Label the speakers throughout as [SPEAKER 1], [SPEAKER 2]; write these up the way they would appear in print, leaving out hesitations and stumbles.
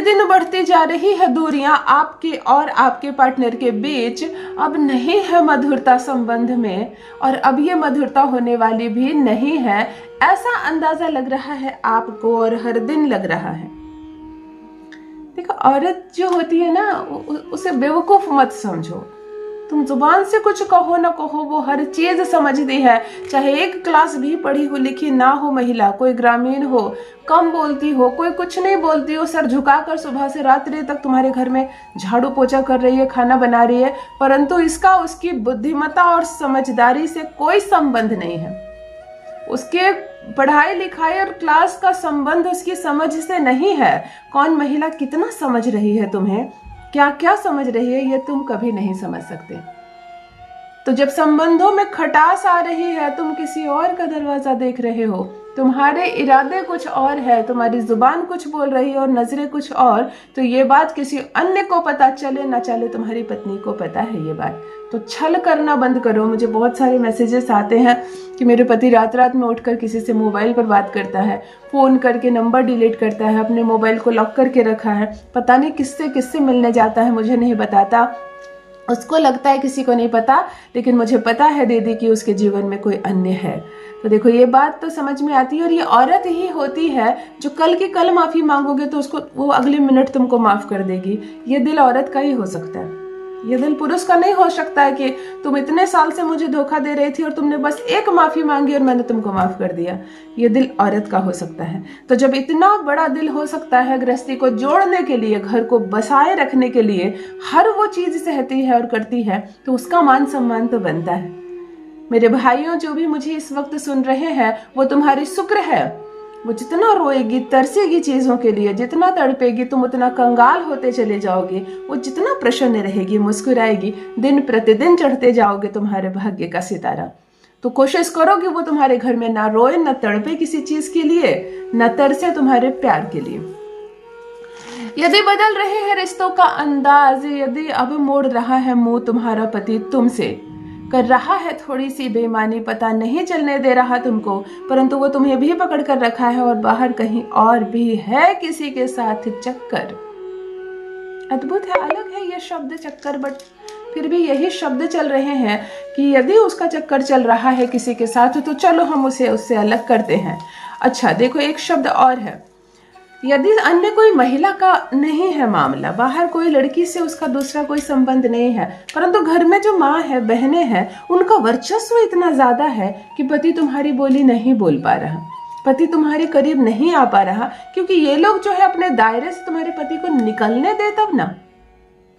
[SPEAKER 1] प्रतिदिन बढ़ती जा रही है दूरियां आपके और आपके पार्टनर के बीच। अब नहीं है मधुरता संबंध में, और अब ये मधुरता होने वाली भी नहीं है, ऐसा अंदाजा लग रहा है आपको, और हर दिन लग रहा है। देखो, औरत जो होती है ना, उसे बेवकूफ मत समझो। तुम जुबान से कुछ कहो ना कहो, वो हर चीज समझती है। चाहे एक क्लास भी पढ़ी हो लिखी ना हो महिला, कोई ग्रामीण हो, कम बोलती हो, कोई कुछ नहीं बोलती हो, सर झुकाकर सुबह से रात्रि तक तुम्हारे घर में झाड़ू पोछा कर रही है, खाना बना रही है, परंतु इसका उसकी बुद्धिमत्ता और समझदारी से कोई संबंध नहीं है। उसके पढ़ाई लिखाई और क्लास का संबंध उसकी समझ से नहीं है। कौन महिला कितना समझ रही है तुम्हें, क्या क्या समझ रही है, ये तुम कभी नहीं समझ सकते। तो जब संबंधों में खटास आ रही है, तुम किसी और का दरवाजा देख रहे हो, तुम्हारे इरादे कुछ और है, तुम्हारी जुबान कुछ बोल रही है और नजरें कुछ और, तो ये बात किसी अन्य को पता चले ना चले, तुम्हारी पत्नी को पता है ये बात। तो छल करना बंद करो। मुझे बहुत सारे मैसेजेस आते हैं कि मेरे पति रात रात में उठकर किसी से मोबाइल पर बात करता है, फोन करके नंबर डिलीट करता है, अपने मोबाइल को लॉक करके रखा है, पता नहीं किससे किससे मिलने जाता है, मुझे नहीं बताता, उसको लगता है किसी को नहीं पता, लेकिन मुझे पता है दीदी कि उसके जीवन में कोई अन्य है। तो देखो, ये बात तो समझ में आती है, और ये औरत ही होती है जो कल की कल माफी मांगोगे तो उसको वो अगले मिनट तुमको माफ कर देगी। ये दिल औरत का ही हो सकता है, ये दिल पुरुष का नहीं हो सकता है कि तुम इतने साल से मुझे धोखा दे रही थी और तुमने बस एक माफी मांगी और मैंने तुमको माफ कर दिया। ये दिल औरत का हो सकता है। तो जब इतना बड़ा दिल हो सकता है गृहस्थी को जोड़ने के लिए, घर को बसाए रखने के लिए, हर वो चीज सहती है और करती है, तो उसका मान सम्मान तो बनता है। मेरे भाइयों, जो भी मुझे इस वक्त सुन रहे हैं, वो तुम्हारी शुक्र है। वो जितना रोएगी, तरसेगी चीजों के लिए, जितना तड़पेगी, तुम उतना कंगाल होते चले जाओगे। वो जितना प्रसन्न रहेगी, मुस्कुराएगी, दिन प्रतिदिन चढ़ते जाओगे तुम्हारे भाग्य का सितारा। तो कोशिश करो कि वो तुम्हारे घर में ना रोए, ना तड़पे किसी चीज के लिए, ना तरसे तुम्हारे प्यार के लिए। यदि बदल रहे हैं रिश्तों का अंदाज, यदि अब मोड़ रहा है मुंह तुम्हारा पति तुमसे, कर रहा है थोड़ी सी बेईमानी, पता नहीं चलने दे रहा तुमको, परंतु वो तुम्हें भी पकड़ कर रखा है और बाहर कहीं और भी है किसी के साथ चक्कर। अद्भुत है, अलग है ये शब्द चक्कर, बट फिर भी यही शब्द चल रहे हैं कि यदि उसका चक्कर चल रहा है किसी के साथ, तो चलो हम उसे उससे अलग करते हैं। अच्छा देखो, एक शब्द और है, यदि अन्य कोई महिला का नहीं है मामला, बाहर कोई लड़की से उसका दूसरा कोई संबंध नहीं है, परंतु घर में जो माँ है, बहनें हैं, उनका वर्चस्व इतना ज्यादा है कि पति तुम्हारी बोली नहीं बोल पा रहा, पति तुम्हारे करीब नहीं आ पा रहा, क्योंकि ये लोग जो है अपने दायरे से तुम्हारे पति को निकलने दे तब ना।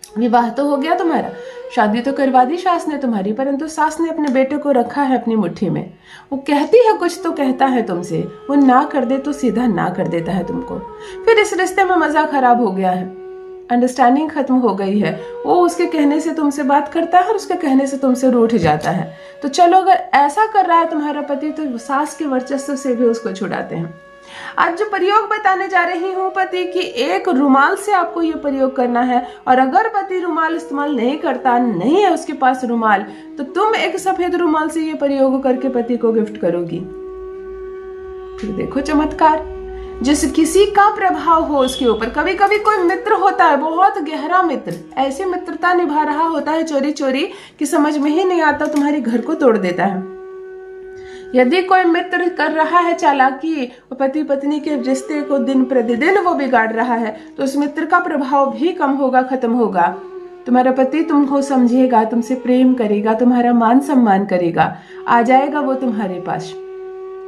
[SPEAKER 1] विवाह तो हो गया तुम्हारा, शादी तो करवा दी सास ने तुम्हारी, परंतु सास ने अपने बेटे को रखा है अपनी मुट्ठी में। वो कहती है कुछ तो कहता है तुमसे, वो ना कर दे तो सीधा ना कर देता है तुमको। फिर इस रिश्ते में मजा खराब हो गया है, अंडरस्टैंडिंग खत्म हो गई है। वो उसके कहने से तुमसे बात करता है और उसके कहने से तुमसे रूठ जाता है। तो चलो, अगर ऐसा कर रहा है तुम्हारा पति, तो सास के वर्चस्व से भी उसको छुड़ाते हैं। आज जो प्रयोग बताने जा रही हूँ पति की, एक रुमाल से आपको ये प्रयोग करना है, और अगर पति रुमाल इस्तेमाल नहीं करता, नहीं है उसके पास रुमाल, तो तुम एक सफेद रुमाल से ये प्रयोग करके पति को गिफ्ट करोगी। फिर देखो चमत्कार, जिस किसी का प्रभाव हो उसके ऊपर। कभी कभी कोई मित्र होता है, बहुत गहरा मित्र, ऐसी मित्रता निभा रहा होता है चोरी चोरी कि समझ में ही नहीं आता, तुम्हारे घर को तोड़ देता है। यदि कोई मित्र कर रहा है चालाकी, पति पत्नी के रिश्ते को दिन प्रतिदिन वो बिगाड़ रहा है, तो उस मित्र का प्रभाव भी कम होगा, खत्म होगा। तुम्हारा पति तुमको समझेगा, तुमसे प्रेम करेगा, तुम्हारा मान सम्मान करेगा, आ जाएगा वो तुम्हारे पास।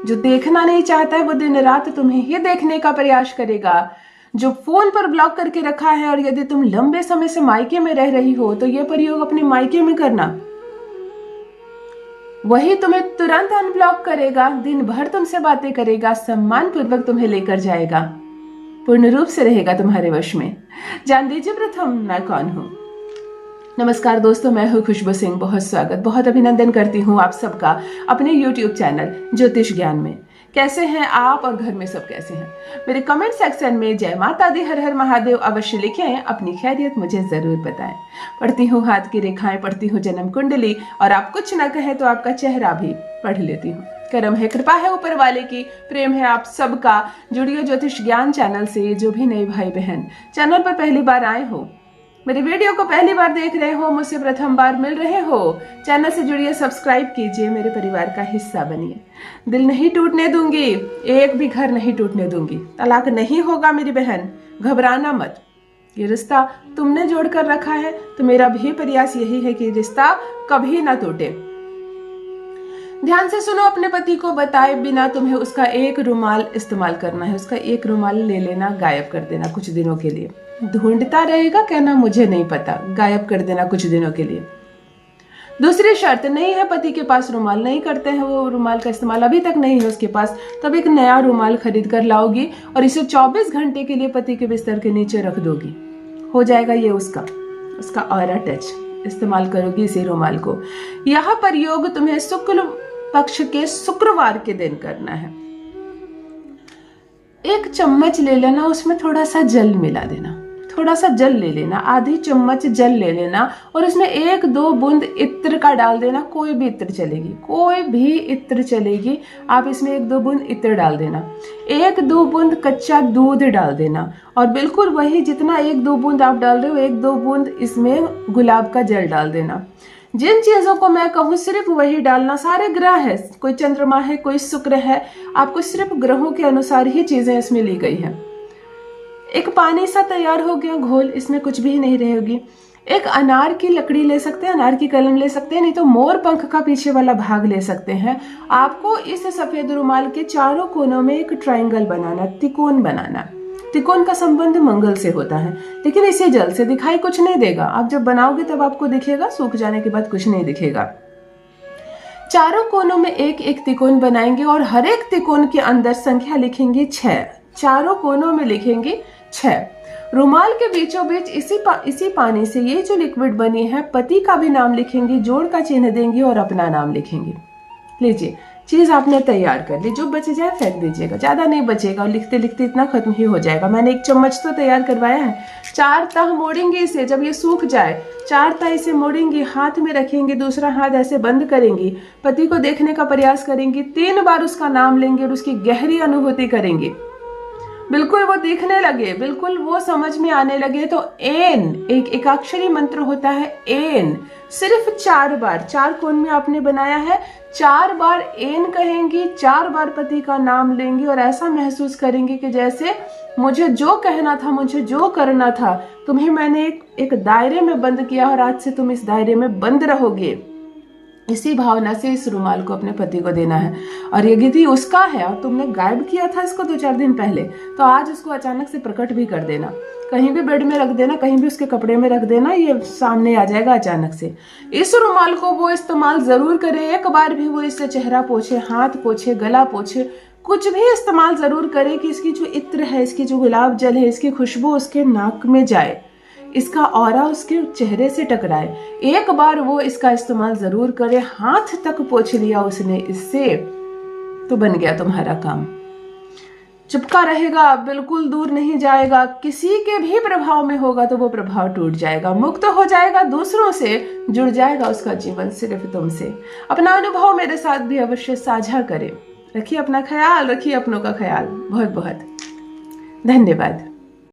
[SPEAKER 1] जो देखना नहीं चाहता है वो दिन रात तुम्हें ही देखने का प्रयास करेगा। जो फोन पर ब्लॉक करके रखा है, और यदि तुम लंबे समय से मायके में रह रही हो, तो ये प्रयोग अपने मायके में करना, वही तुम्हें तुरंत अनब्लॉक करेगा, दिन भर तुमसे बातें करेगा, सम्मान पूर्वक तुम्हें लेकर जाएगा, पूर्ण रूप से रहेगा तुम्हारे वश में। जान दीजिए प्रथम मैं कौन हूँ। नमस्कार दोस्तों, मैं हूँ खुशबू सिंह। बहुत स्वागत, बहुत अभिनंदन करती हूँ आप सबका अपने YouTube चैनल ज्योतिष ज्ञान में। कैसे हैं आप और घर में सब कैसे हैं? मेरे कमेंट सेक्शन में जय माता दी, हर हर महादेव अवश्य लिखें, अपनी खैरियत मुझे जरूर बताएं। पढ़ती हूँ हाथ की रेखाएं, पढ़ती हूँ जन्म कुंडली, और आप कुछ ना कहें तो आपका चेहरा भी पढ़ लेती हूँ। करम है, कृपा है ऊपर वाले की, प्रेम है आप सबका। जुड़िए ज्योतिष ज्ञान चैनल से। जो भी नए भाई बहन चैनल पर पहली बार आए हो, मेरे वीडियो को पहली बार देख रहे हो, मुझसे प्रथम बार मिल रहे हो, चैनल से जुड़िए, सब्सक्राइब कीजिए, मेरे परिवार का हिस्सा बनिए। दिल नहीं टूटने दूंगी, एक भी घर नहीं टूटने दूंगी। तलाक नहीं होगा मेरी बहन, घबराना मत। ये रिश्ता तुमने जोड़ कर रखा है, तो मेरा भी प्रयास यही है कि रिश्ता कभी ना टूटे। ध्यान से सुनो, अपने पति को बताए बिना तुम्हें उसका एक रुमाल इस्तेमाल करना है। उसका एक रुमाल ले लेना, गायब कर देना कुछ दिनों के लिए। ढूंढता रहेगा, कहना मुझे नहीं पता, गायब कर देना कुछ दिनों के लिए। दूसरी शर्त, नहीं है पति के पास रुमाल, नहीं करते हैं वो रुमाल का इस्तेमाल, अभी तक नहीं है उसके पास, तब एक नया रुमाल खरीद कर लाओगी और इसे 24 घंटे के लिए पति के बिस्तर के नीचे रख दोगी। हो जाएगा ये उसका ऑरा टच। इस्तेमाल करोगी इसी रुमाल को। यह प्रयोग तुम्हें शुक्ल पक्ष के शुक्रवार के दिन करना है। एक चम्मच ले लेना, उसमें थोड़ा सा जल मिला देना, थोड़ा सा जल ले लेना, आधी चम्मच जल ले लेना, और उसमें 1-2 बूंद इत्र का डाल देना। कोई भी इत्र चलेगी, कोई भी इत्र चलेगी। आप इसमें 1-2 बूंद इत्र डाल देना, 1-2 बूंद कच्चा दूध डाल देना, और बिल्कुल वही जितना 1-2 बूंद आप डाल रहे हो, 1-2 बूंद इसमें गुलाब का जल डाल देना। जिन चीजों को मैं कहूँ सिर्फ वही डालना। सारे ग्रह है, कोई चंद्रमा है, कोई शुक्र है, आपको सिर्फ ग्रहों के अनुसार ही चीजें इसमें ली गई है। एक पानी सा तैयार हो गया घोल, इसमें कुछ भी नहीं रहेगी। एक अनार की लकड़ी ले सकते हैं, अनार की कलम ले सकते हैं, नहीं तो मोर पंख का पीछे वाला भाग ले सकते हैं। आपको इस सफेद रुमाल के चारों कोनों में एक ट्रायंगल बनाना, त्रिकोण बनाना। त्रिकोण का संबंध मंगल से होता है, लेकिन इसे जल से दिखाई कुछ नहीं देगा। आप जब बनाओगे तब आपको दिखेगा, सूख जाने के बाद कुछ नहीं दिखेगा। चारों कोनों में एक एक त्रिकोण बनाएंगे और हर एक त्रिकोण के अंदर संख्या लिखेंगे 6। चारों कोनों में लिखेंगे 6। रुमाल के बीचों बीच इसी पानी से ये जो लिक्विड बनी है, पति का भी नाम लिखेंगे, जोड़ का चिन्ह देंगे और अपना नाम लिखेंगे। लीजिए, चीज आपने तैयार कर ली, जो बच जाए फेंक दीजिएगा, ज्यादा नहीं बचेगा, और लिखते लिखते इतना खत्म ही हो जाएगा। मैंने 1 चम्मच तो तैयार करवाया है। 4 तह मोड़ेंगे इसे, जब ये सूख जाए 4 तह इसे मोड़ेंगे, हाथ में रखेंगे, दूसरा हाथ ऐसे बंद करेंगी, पति को देखने का प्रयास करेंगी, 3 बार उसका नाम लेंगे और उसकी गहरी अनुभूति करेंगे। बिल्कुल वो दिखने लगे, बिल्कुल वो समझ में आने लगे, तो एन, एक एकाक्षरी मंत्र होता है एन, सिर्फ 4 बार, 4 कोण में आपने बनाया है, 4 बार एन कहेंगी, 4 बार पति का नाम लेंगी, और ऐसा महसूस करेंगे कि जैसे मुझे जो कहना था, मुझे जो करना था, तुम्हें मैंने एक दायरे में बंद किया और आज से तुम इस दायरे में बंद रहोगे। इसी भावना से इस रुमाल को अपने पति को देना है। और ये यदि उसका है और तुमने गायब किया था इसको 2-4 दिन पहले, तो आज उसको अचानक से प्रकट भी कर देना। कहीं भी बेड में रख देना, कहीं भी उसके कपड़े में रख देना, ये सामने आ जाएगा अचानक से। इस रुमाल को वो इस्तेमाल जरूर करे, एक बार भी वो इससे चेहरा पोछे, हाथ पोछे, गला पोछे, कुछ भी इस्तेमाल जरूर करे कि इसकी जो इत्र है, इसकी जो गुलाब जल है, इसकी खुशबू उसके नाक में जाए, इसका ऑरा उसके चेहरे से टकराए। एक बार वो इसका इस्तेमाल जरूर करे। हाथ तक पोंछ लिया उसने इससे, तो बन गया तुम्हारा काम। चिपका रहेगा, बिल्कुल दूर नहीं जाएगा। किसी के भी प्रभाव में होगा तो वो प्रभाव टूट जाएगा, मुक्त हो जाएगा, दूसरों से जुड़ जाएगा उसका जीवन, सिर्फ तुमसे। अपना अनुभव मेरे साथ भी अवश्य साझा करें। रखिए अपना ख्याल, रखिए अपनों का ख्याल। बहुत बहुत धन्यवाद।